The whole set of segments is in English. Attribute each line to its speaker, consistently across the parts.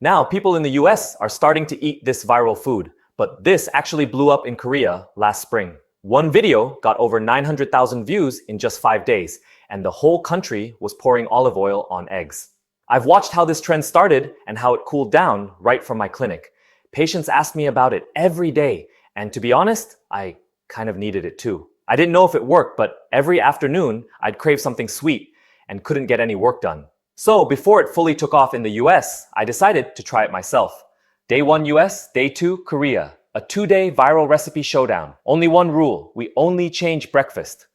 Speaker 1: Now, people in the US are starting to eat this viral food, but this actually blew up in Korea last spring. One video got over 900,000 views in just 5 days, and the whole country was pouring olive oil on eggs. I've watched how this trend started and how it cooled down right from my clinic. Patients asked me about it every day, and to be honest, I kind of needed it too. I didn't know if it worked, but every afternoon I'd crave something sweet and couldn't get any work done. So before it fully took off in the US, I decided to try it myself. Day 1 US, Day 2 Korea. A 2-day viral recipe showdown. Only one rule, we only change breakfast.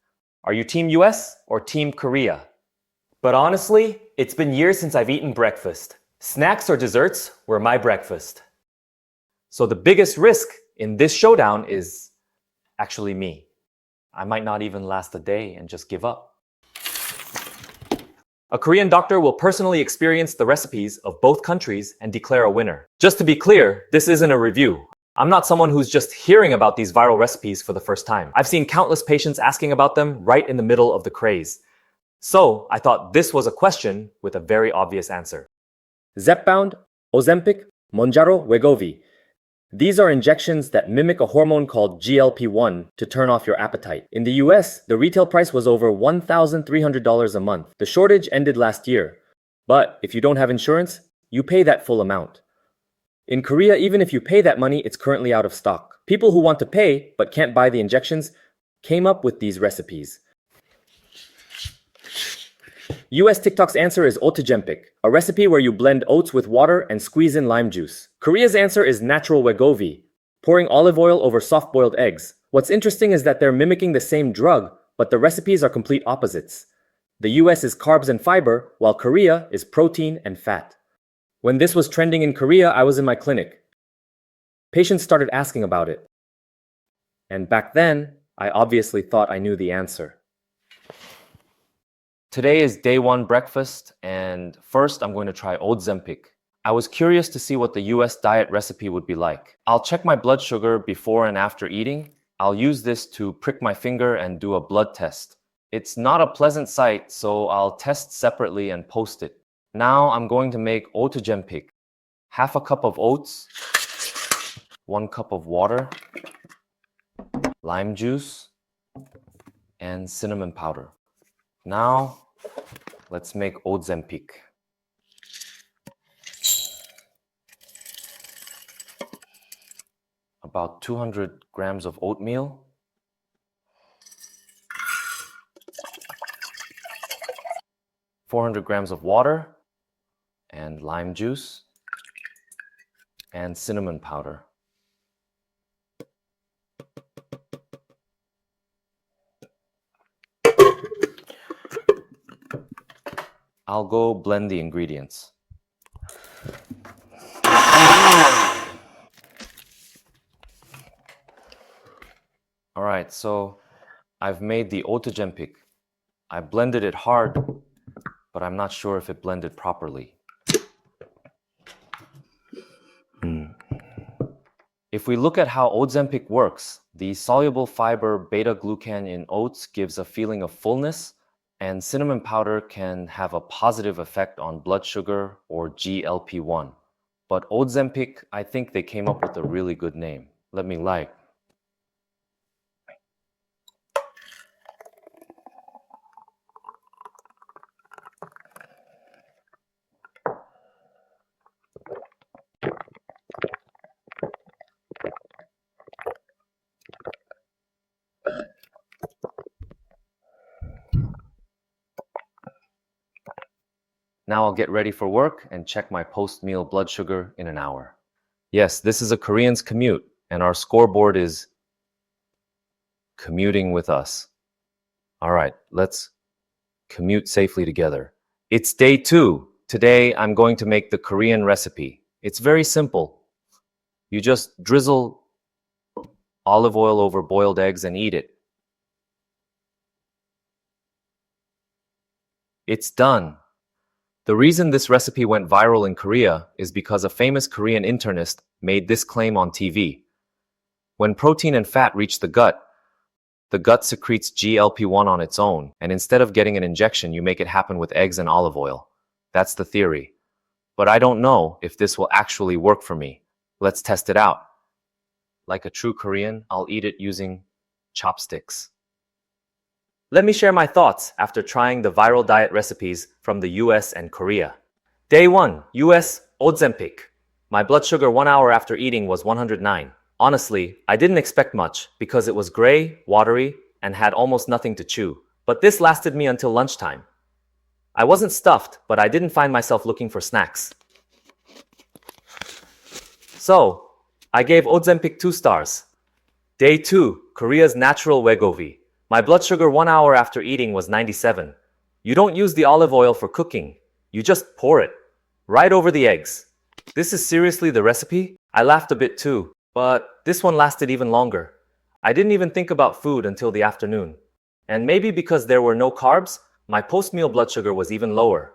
Speaker 1: Are you Team US or Team Korea? But honestly, it's been years since I've eaten breakfast. Snacks or desserts were my breakfast. So the biggest risk in this showdown is actually me. I might not even last a day and just give up. A Korean doctor will personally experience the recipes of both countries and declare a winner. Just to be clear, this isn't a review. I'm not someone who's just hearing about these viral recipes for the first time. I've seen countless patients asking about them right in the middle of the craze. So I thought this was a question with a very obvious answer. Zepbound, Ozempic, Mounjaro, Wegovy. These are injections that mimic a hormone called GLP-1 to turn off your appetite. In the US, the retail price was over $1,300 a month. The shortage ended last year. But if you don't have insurance, you pay that full amount. In Korea, even if you pay that money, it's currently out of stock. People who want to pay but can't buy the injections came up with these recipes. US TikTok's answer is Oatzempic, a recipe where you blend oats with water and squeeze in lime juice. Korea's answer is natural Wegovy, pouring olive oil over soft-boiled eggs. What's interesting is that they're mimicking the same drug, but the recipes are complete opposites. The US is carbs and fiber, while Korea is protein and fat. When this was trending in Korea, I was in my clinic. Patients started asking about it. And back then, I obviously thought I knew the answer. Today is day 1 breakfast, and first I'm going to try Oatzempic. I was curious to see what the US diet recipe would be like. I'll check my blood sugar before and after eating. I'll use this to prick my finger and do a blood test. It's not a pleasant sight, so I'll test separately and post it. Now I'm going to make Oatzempic. 1/2 cup of oats, 1 cup of water, lime juice, and cinnamon powder. Now, let's make Oatzempic. About 200 grams of oatmeal, 400 grams of water, and lime juice, and cinnamon powder. I'll go blend the ingredients. All right, so I've made the Oatzempic. I blended it hard, but I'm not sure if it blended properly. If we look at how Oatzempic works, the soluble fiber beta-glucan in oats gives a feeling of fullness, and cinnamon powder can have a positive effect on blood sugar or GLP-1. But Oatzempic, I think they came up with a really good name. Let me like. Now I'll get ready for work and check my post-meal blood sugar in an hour. Yes, this is a Korean's commute, and our scoreboard is commuting with us. All right, let's commute safely together. It's day 2. Today, I'm going to make the Korean recipe. It's very simple. You just drizzle olive oil over boiled eggs and eat it. It's done. The reason this recipe went viral in Korea is because a famous Korean internist made this claim on TV. When protein and fat reach the gut secretes GLP-1 on its own, and instead of getting an injection, you make it happen with eggs and olive oil. That's the theory. but I don't know if this will actually work for me. Let's test it out. Like a true Korean, I'll eat it using chopsticks. Let me share my thoughts after trying the viral diet recipes from the US and Korea. Day 1, US Oatzempic. My blood sugar 1 hour after eating was 109. Honestly, I didn't expect much because it was gray, watery, and had almost nothing to chew. But this lasted me until lunchtime. I wasn't stuffed, but I didn't find myself looking for snacks. So, I gave Ozempic 2 stars. Day 2, Korea's natural Wegovy. My blood sugar 1 hour after eating was 97. You don't use the olive oil for cooking. You just pour it right over the eggs. This is seriously the recipe? I laughed a bit too, but this one lasted even longer. I didn't even think about food until the afternoon. And maybe because there were no carbs, my post-meal blood sugar was even lower.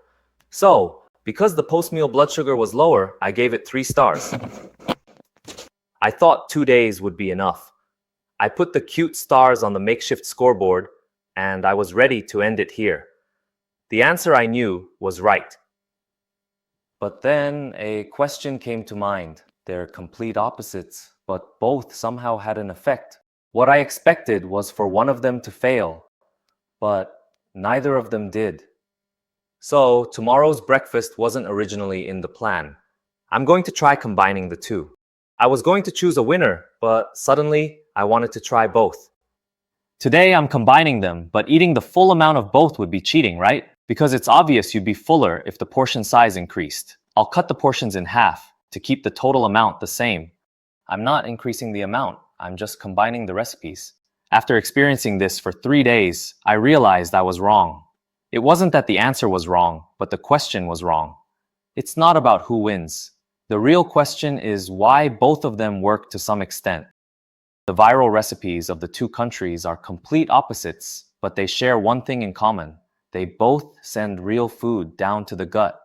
Speaker 1: So, because the post-meal blood sugar was lower, I gave it 3 stars. I thought 2 days would be enough. I put the cute stars on the makeshift scoreboard, and I was ready to end it here. The answer I knew was right. But then a question came to mind. They're complete opposites, but both somehow had an effect. What I expected was for one of them to fail, but neither of them did. So tomorrow's breakfast wasn't originally in the plan. I'm going to try combining the two. I was going to choose a winner, but suddenly I wanted to try both. Today I'm combining them, but eating the full amount of both would be cheating, right? Because it's obvious you'd be fuller if the portion size increased. I'll cut the portions in half to keep the total amount the same. I'm not increasing the amount, I'm just combining the recipes. After experiencing this for 3 days, I realized I was wrong. It wasn't that the answer was wrong, but the question was wrong. It's not about who wins. The real question is why both of them work to some extent. The viral recipes of the two countries are complete opposites, but they share one thing in common. They both send real food down to the gut.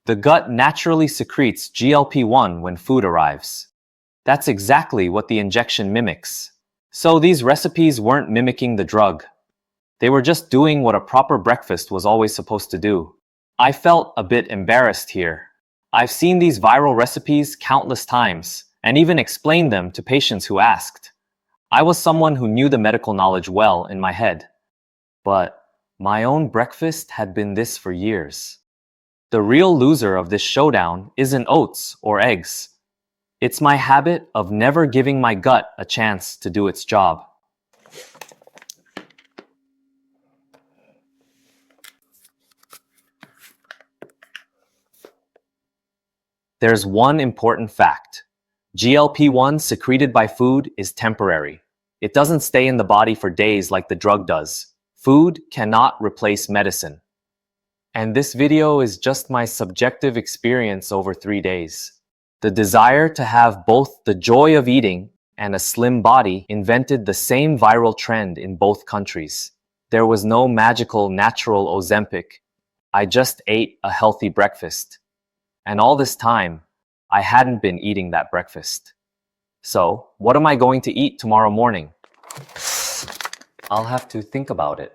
Speaker 1: The gut naturally secretes GLP-1 when food arrives. That's exactly what the injection mimics. So these recipes weren't mimicking the drug. They were just doing what a proper breakfast was always supposed to do. I felt a bit embarrassed here. I've seen these viral recipes countless times, and even explained them to patients who asked. I was someone who knew the medical knowledge well in my head. But my own breakfast had been this for years. The real loser of this showdown isn't oats or eggs. It's my habit of never giving my gut a chance to do its job. There's one important fact. GLP-1 secreted by food is temporary. It doesn't stay in the body for days like the drug does. Food cannot replace medicine. And this video is just my subjective experience over 3 days. The desire to have both the joy of eating and a slim body invented the same viral trend in both countries. There was no magical natural Ozempic. I just ate a healthy breakfast. And all this time, I hadn't been eating that breakfast. So, what am I going to eat tomorrow morning? I'll have to think about it.